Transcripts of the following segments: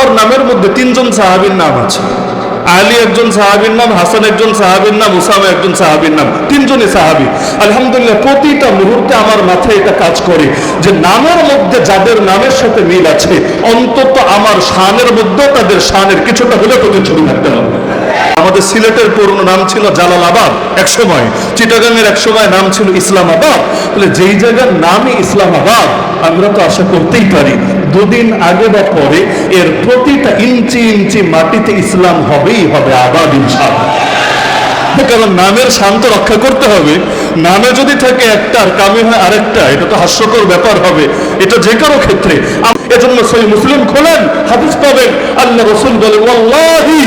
আমার নামের মধ্যে 3 জন সাহাবীর নাম আছে। আলী একজন সাহাবীর নাম, হাসান একজন সাহাবীর নাম, উসামা একজন সাহাবীর নাম, 3 জনই সাহাবী। আলহামদুলিল্লাহ প্রতিটা মুহূর্তে আমার মাথায় এটা কাজ করে যে নামের মধ্যে যাদের নামের সাথে মিল আছে, অন্তত আমার শানের মধ্যেও তাদের শানের কিছুটা হলে প্রতিচ্ছবি থাকতে হবে। আমাদের সিলেটের পুরনো নাম ছিল জালালাবাদ এক সময়, চিটাগাংয়ের এক সময় নাম ছিল ইসলামাবাদ। তাহলে যেই জায়গার নামই ইসলামাবাদ, আমরা তো আশা করতেই পারি 2 দিন আগে বা পরে এর প্রতিটা ইঞ্চি ইঞ্চি মাটিতে ইসলাম হবেই হবে, আবাদ ইনশাআল্লাহ। কারণ নামের শান্ত রক্ষা করতে হবে। নামে যদি থাকে একটা আর কামে হয় আরেকটা, এটা তো হাস্যকর ব্যাপার হবে, এটা যে কারো ক্ষেত্রে। এজন্য সহিহ মুসলিম খোলেন, হাদিস পাবেন, আল্লাহ রাসূল বলেন, ওয়াল্লাহি,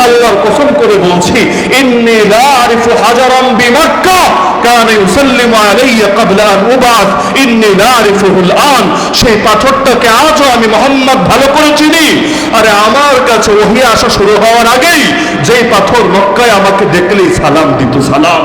আল্লাহর কসম করে বলছি, ইন্নী লা আরিফু হাজারান বিমাক্কা কানা ইউসাল্লিমু আলাইয়া ক্বাবলা আন উবাস ইন্নী লা আরিফুহুল আন। সেই পাথরটাকে আজও আমি মুহাম্মদ ভালো করে চিনি। আরে আমার কাছে ওহী আসা শুরু হওয়ার আগেই যেই পাথর মক্কায় আমাকে দেখলেই সালাম দিত, সালাম।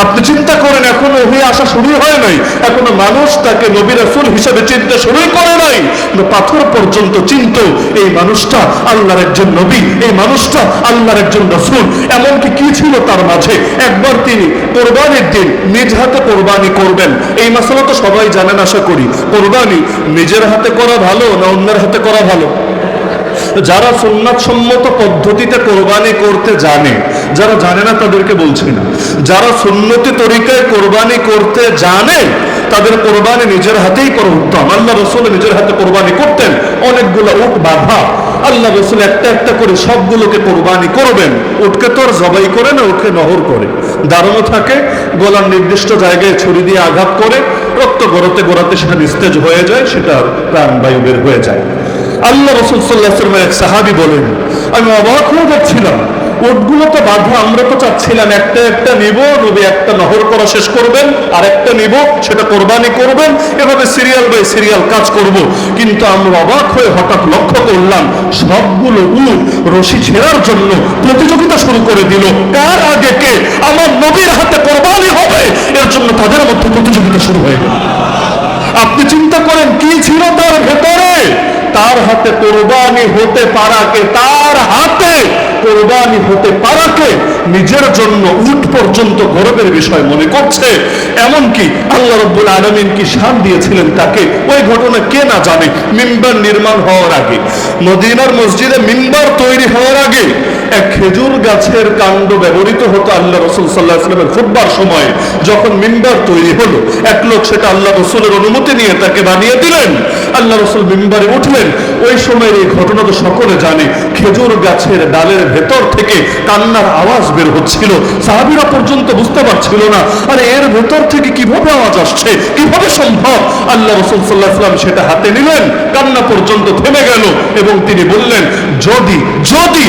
আপনি চিন্তা করেন, এখনো ওহী আসা শুরু হয় নাই, এখনো মানুষ তাকে নবী রাসূল হিসেবে চিনতে শুরু করে নাই, কিন্তু পাথর পর্যন্ত চিনত এই মানুষটা আল্লাহর একজন নবী, এই মানুষটা আল্লাহর একজন রাসূল। এমনকি কি ছিল তার মাঝে, একবার তিনি কোরবানির দিন নিজ হাতে কোরবানি করবেন। এই মাসালা তো সবাই জানেন আশা করি। কোরবানি নিজের হাতে করা ভালো না অন্যের হাতে করা ভালো? যারা সুন্নাত সম্মত পদ্ধতিতে কোরবানি করতে জানে, যারা জানে না তাদেরকে বলছি না, যারা সুন্নতি তরিকায় কোরবানি করতে জানে তাদের কোরবানি নিজের হাতেই করা উত্তম। আল্লাহ রাসূল নিজের হাতে কোরবানি করতেন, অনেকগুলো উট বাঁধা, আল্লাহ রাসূল একটা একটা করে সবগুলোকে কোরবানি করবেন। উটকে তো আর জবাই করে না, উটকে নহর করে, দাঁড়ানো থাকে, গলার নির্দিষ্ট জায়গায় ছুরি দিয়ে আঘাত করে, রক্ত গড়াতে গড়াতে সেটা নিস্তেজ হয়ে যায়, সেটা প্রাণবায়ু বের হয়ে যায়। আল্লাহ রাসূল সাল্লাল্লাহু আলাইহি ওয়াসাল্লাম এক সাহাবী বলেন, আমি অবাক হয়ে যাচ্ছিলাম, উটগুলো তো বাঁধা, আমরা তো চাচ্ছিলাম একটা একটা নিব, নবী একটা নহর করা শেষ করবেন, আর একটা নিব, সেটা কোরবানি করবেন, এভাবে সিরিয়াল বাই সিরিয়াল কাজ করব। কিন্তু আমরা অবাক হয়ে হঠাৎ লক্ষ্য করলাম সবগুলো উট রশি ছেঁড়ার জন্য প্রতিযোগিতা শুরু করে দিল, কার আগে কে আমার নবীর হাতে কোরবানি হবে, এর জন্য তাদের মধ্যে প্রতিযোগিতা শুরু হয়ে গেল। আপনি চিন্তা করেন কি ছিল তার ভেতরে, তার হাতে কোরবানি হতে পারাকে, তার হাতে কোরবানি হতে পারাকে নিজের জন্য উট পর্যন্ত গর্বের বিষয় মনে করছে। এমনকি আল্লাহ রাব্বুল আলামিন কি শান দিয়েছিলেন তাকে, ওই ঘটনা কে না জানে। মিম্বার নির্মাণ হওয়ার আগে, মদিনার মসজিদে মিম্বার তৈরি হওয়ার আগে এক খেজুর গাছের কাণ্ড ব্যবহৃত হতো আল্লাহ রাসূল সাল্লাল্লাহু আলাইহি ওয়াসাল্লামের খুতবার সময়। যখন মিম্বার তৈরি হলো, এক লোক সেটা আল্লাহ রাসূলের অনুমতি নিয়ে তাকে বানিয়ে দিলেন, আল্লাহ রাসূল মিম্বারে উঠলেন। ওই সময়ের এই ঘটনা তো সকলে জানে, খেজুর গাছের ডালের ভেতর থেকে কান্নার আওয়াজ বের হচ্ছিল, সাহাবীরা পর্যন্ত বুঝতে পারছিল না, আরে এর ভেতর থেকে কিভাবে আওয়াজ আসছে, কিভাবে সম্ভব। আল্লাহ রাসূল সাল্লাল্লাহু আলাইহি ওয়াসাল্লাম সেটা হাতে নিলেন, কান্না পর্যন্ত থেমে গেল, এবং তিনি বললেন, যদি যদি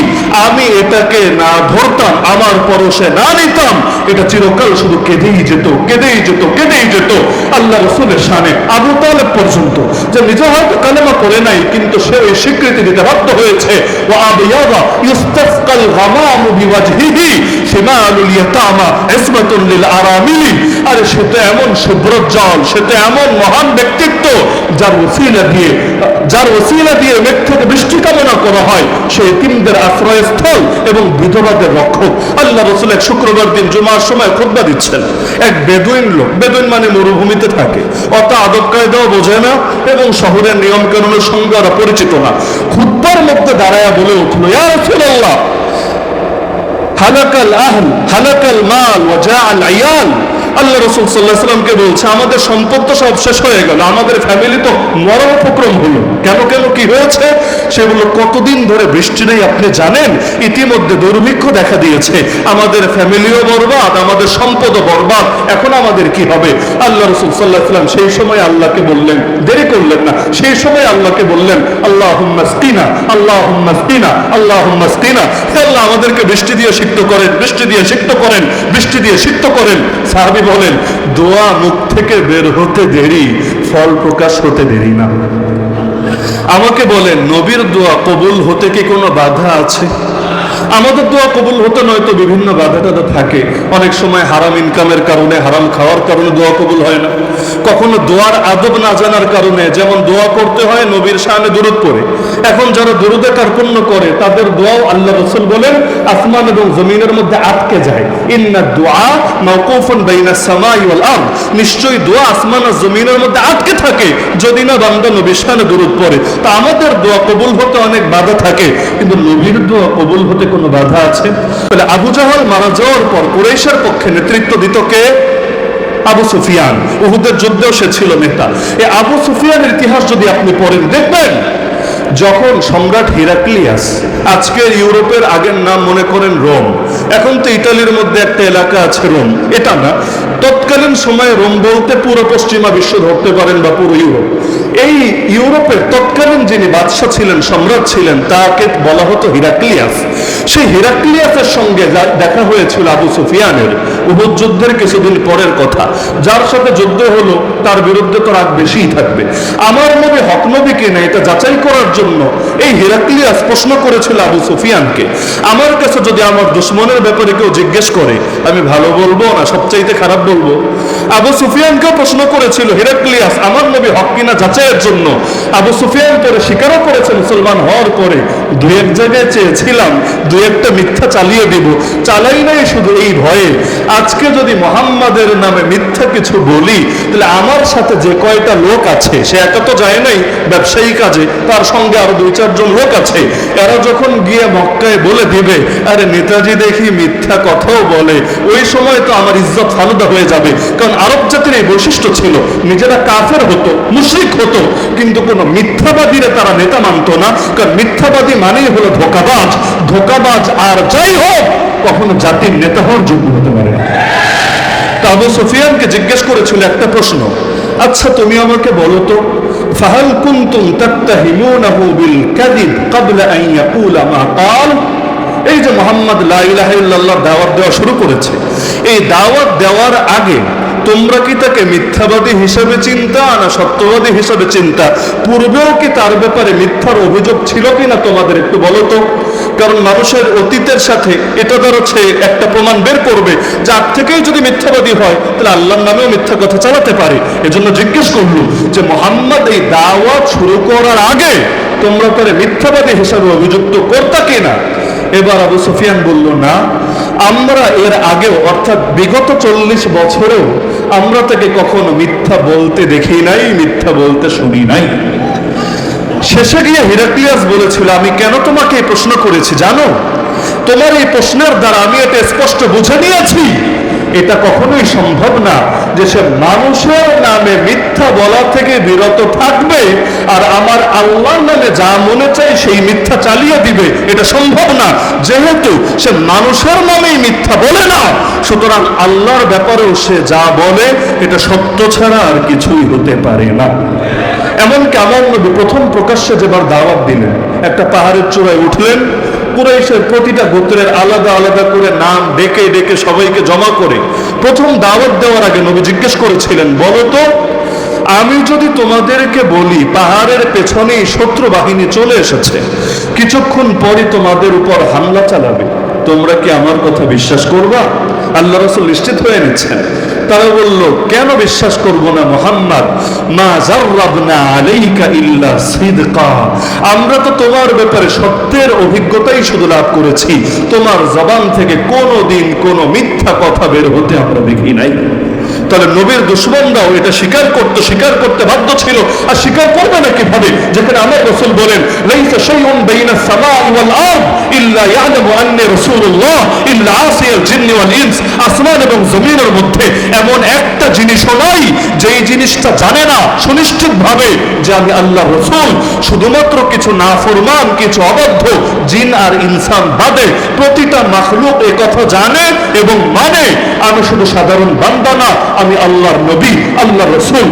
আমি এটাকে না ধরতাম, আমার পরশে না নিতাম, এটা চিরকাল শুধু কেঁদেই যেত, কেঁদেই যেত, কেঁদেই যেত। আল্লাহ রাসূলের শানে আবু তালেব পর্যন্ত, যে নিজে হয়তো কালেমা করে নাই, কিন্তু সে ওই স্বীকৃতি দিতে বাধ্য হয়েছে, ওয়া আবিয়াদা ইস্তাসকাল গামামু বিওয়াজহিহি শিমালুল ইয়াতামা ইসমাতুল লিল আরামিলি। আরে সে তো এমন সুব্রজ্জ্বল, সে তো এমন মহান ব্যক্তিত্ব, যার ওসিলা দিয়ে মেঘ থেকে বৃষ্টি কামনা করা হয়, সে এতিমদের আশ্রয়স্থল এবং বিধবাদের রক্ষক। আল্লাহ রাসূল এক শুক্রবার দিন জুমার সময় খুতবা দিচ্ছেন, এক বেদুইন লোক, বেদুইন মানে মরুভূমিতে থাকে, অত আদব কায়দাও বোঝে না এবং শহরের নিয়ম কানুনের সঙ্গে ওরা পরিচিত না। খুতবার মধ্যে দাঁড়ায়া বলে উঠলো, ইয়া রাসূলুল্লাহ, হালাকাল আহল হালাকাল মাল ওয়া জাআল আয়াল। আল্লাহ রাসূল সাল্লাল্লাহু আলাইহি ওয়াসাল্লামকে বলছে, আমাদের সম্পদ তো সব শেষ হয়ে গেল, আমাদের ফ্যামিলি তো মরণ উপক্রম হলো। কেন কেন কি হয়েছে? সেগুলো কতদিন ধরে বৃষ্টি নেই আপনি জানেন, ইতিমধ্যে দুর্ভিক্ষ দেখা দিয়েছে, আমাদের ফ্যামিলিও বরবাদ, আমাদের সম্পদও বরবাদ, এখন আমাদের কি হবে? আল্লাহ রাসূল সাল্লাল্লাহু আলাইহি ওয়াসাল্লাম সেই সময় আল্লাহকে বললেন, দেরি করলেন না, সেই সময় আল্লাহকে বললেন, আল্লাহুম্মা স্কিনা, আল্লাহুম্মা স্কিনা, আল্লাহুম্মা স্কিনা। হে আল্লাহ, আমাদেরকে বৃষ্টি দিয়ে সিক্ত করেন, বৃষ্টি দিয়ে সিক্ত করেন, বৃষ্টি দিয়ে সিক্ত করেন। সাহাবী বলেন, দোয়া মুখ থেকে বের হতে দেরি, ফল প্রকাশ হতে দেরি না। আমাকে বলেন, নবীর দোয়া কবুল হতে কি কোনো বাধা আছে? আমাদের দোয়া কবুল হতে নয়তো বিভিন্ন বাধা টাধা থাকে। অনেক সময় হারাম ইনকামের কারণে, হারাম খাওয়ার কারণে দোয়া কবুল হয় না। কখনো দোয়ার আদব না জানার কারণে, যেমন দোয়া করতে হয় নবীর শানে দুরূদ পড়ে। এখন যারা দুরূদে কার্পণ্য করে তাদের দোয়াও আল্লাহ রাসূল বলেন আসমান এবং জমিনের মধ্যে আটকে যায়। ইন্না দুআ মাওকুফুন বাইনাস সামাই ওয়াল আরদ, নিশ্চয়ই দোয়া আসমান আর জমিনের মধ্যে আটকে থাকে যদি না বান্দা নবীর শানে দুরূদ পড়ে। তা আমাদের দোয়া কবুল হতে অনেক বাধা থাকে, কিন্তু নবীর দোয়া কবুল হতে কোনো বাধা আছে? তাহলে আবু জাহল মারা যাওয়ার পর কুরাইশের পক্ষে নেতৃত্ব দিত কে? আবু সুফিয়ান। উহুদের যুদ্ধেও সে ছিল নেতা। এই আবু সুফিয়ানের ইতিহাস যদি আপনি পড়েন দেখবেন, যখন সম্রাট হিরাক্লিয়াস, আজকের ইউরোপের আগের নাম মনে করেন রোম, এখন তো ইতালির মধ্যে একটা এলাকা আছে রোম, এটা না, তৎকালীন সময়ে রোম বলতে পুরো পশ্চিমা বিশ্ব ধরতে পারেন বা পুরো ইউরোপ। এই ইউরোপের তৎকালীন যিনি বাদশাহ ছিলেন, সম্রাট ছিলেন, তাকে বলা হতো হিরাক্লিয়াস। সেই হিরাক্লিয়াসের সঙ্গে দেখা হয়েছিল আবু সুফিয়ানের উহুদ যুদ্ধের কিছুদিন পরের কথা। যার সাথে যুদ্ধ হলো তার বিরুদ্ধে তো রাগ বেশিই থাকবে। আমার নবী হক নবী কিনা এটা যাচাই করার জন্য এই হিরাক্লিয়াস প্রশ্ন করেছিল আবু সুফিয়ানকে, আমার কাছে যদি আমার দুশ্মনের ব্যাপারে কেউ জিজ্ঞেস করে আমি ভালো বলবো না সবচাইতে খারাপ বলবো? আবু সুফিয়ানকেও প্রশ্ন করেছিল হিরাক্লিয়াস আমার নবী হক কিনা যাচাইয়ের জন্য। আবু সুফিয়ান পরে স্বীকারও করেছে মুসলমান হওয়ার পরে, দু এক জায়গায় চেয়েছিলাম দু একটা মিথ্যা চালিয়ে দিব, চালাই নাই শুধু এই ভয়ে আজকে যদি মোহাম্মদের নামে মিথ্যা কিছু বলি তাহলে আমার সাথে যে কয়টা লোক আছে, সে একা তো যায় নাই ব্যবসায়ী কাজে, তার সঙ্গে আরো 2-4 জন লোক আছে, এরা যখন গিয়ে মক্কায় বলে দিবে আরে নেতাজি দেখি মিথ্যা কথাও বলে, ওই সময় তো আমার ইজ্জত ফালুদা হয়ে যাবে। কারণ আরব জাতির এই বৈশিষ্ট্য ছিল, নিজেরা কাফের হতো, মুশরিক হতো, কিন্তু কোনো মিথ্যাবাদীরা তারা নেতা মানতো না। কারণ মিথ্যাবাদী মানেই হলো ধোঁকাবাজ। ধোঁকাবাজ আর যাই হোক কখনো জাতির নেতা হওয়ার যোগ্য হতে পারে না। আবু সুফিয়ানকে জিজ্ঞেস করেছিল একটা প্রশ্ন, আচ্ছা তুমি আমাকে বলো তো, ফাহাল কুনতুম তাত্তাহিমুনাহু বিল কাযিব ক্বাবলা আন ইয়াকুলা মা ক্বাল? এই যে মুহাম্মদ লা ইলাহা ইল্লাল্লাহ দাওয়াত দেওয়া শুরু করেছে, এই দাওয়াত দেওয়ার আগে তোমরা কি তাকে মিথ্যাবাদী হিসেবে চিন্তা না সত্যবাদী হিসেবে চিন্তা? পূর্বেও কি তার ব্যাপারে মিথ্যার অভিযোগ ছিল কিনা তোমাদের একটু বলো তো। কারণ মানুষের অতীতের সাথে এটা হচ্ছে একটা প্রমাণ বের করবে, যার থেকেই যদি মিথ্যাবাদী হয় তাহলে আল্লাহর নামেও মিথ্যা কথা চালাতে পারে। এজন্য জিজ্ঞেস করলো যে মুহাম্মদ এই দাওয়াত শুরু করার আগে তোমরা তারে মিথ্যাবাদী হিসাবে অভিযুক্ত করতা কিনা? এবার আবু সুফিয়ান বলল না, আমরা এর আগেও অর্থাৎ বিগত 40 বছরেও আমরা তাকে কখনো মিথ্যা বলতে দেখি নাই, মিথ্যা বলতে শুনি নাই। শেষে গিয়ে হিরাক্লিয়াস বলেছিল আমি কেন তোমাকে এই প্রশ্ন করেছি জানো? তোমার এই প্রশ্নের দ্বারা আমি এটা স্পষ্ট বুঝে নিয়েছি এটা কখনোই সম্ভব না যে সে মানুষের নামে মিথ্যা বলা থেকে বিরত থাকবে আর আমার আল্লাহর নামে যা মনে চাই সেই মিথ্যা চালিয়ে দিবে, এটা সম্ভব না। যেহেতু সে মানুষের নামেই মিথ্যা বলে না, সুতরাং আল্লাহর ব্যাপারেও সে যা বলে এটা সত্য ছাড়া আর কিছুই হতে পারে না। এমনকি আমার নবী প্রথম প্রকাশ্যে যেবার দাওয়াত দিলেন, একটা পাহাড়ের চূড়ায় উঠলেন, কুরাইশের প্রতিটা গোত্রের আলাদা আলাদা করে নাম ডেকে ডেকে সবাইকে জমা করে প্রথম দাওয়াত দেওয়ার আগে নবী জিজ্ঞেস করেছিলেন বলো তো, আমি যদি তোমাদেরকে বলি পাহাড়ের পেছনেই শত্রু বাহিনী চলে এসেছে, কিছুক্ষণ পরই তোমাদের উপর হামলা চালাবে, তোমরা কি আমার কথা বিশ্বাস করবা? আল্লাহ রাসূল নিশ্চিত হয়ে নিচ্ছেন। তারা বলল কেন বিশ্বাস করব না মুহাম্মদ, মা জাররাবনা আলাইকা ইল্লা সিদকা, আমরা তো তোমার ব্যাপারে সত্যের অভিজ্ঞতাই শুধু লাভ করেছি, তোমার জবান থেকে কোনোদিন কোনো মিথ্যা কথা বের হতে আমরা দেখি নাই। তাহলে নবীর দুশমনরাও এটা স্বীকার করতে বাধ্য ছিল। আর স্বীকার করবে না কিভাবে, যেখানে আমার রাসূল বলেন লাইসা শাইউন বাইনাস সামাই ওয়াল আরদ ইল্লা ইয়ালামু আন্নী রাসূলুল্লাহ ইল্লা আসিয়াল জিন্নি ওয়াল ইনস, আসমান এবং জমিনের মধ্যে এমন একটা জিনিসও নাই যেই জিনিসটা জানে না সুনিশ্চিতভাবে যে আমি আল্লাহর রাসূল। শুধুমাত্র কিছু নাফরমান, কিছু অবাধ্য জিন আর ইনসান বাদে প্রতিটা মাখলুক এই কথা জানে এবং মানে আমি শুধু সাধারণ বান্দা না, আমি আল্লাহর নবী, আল্লাহর রাসূল।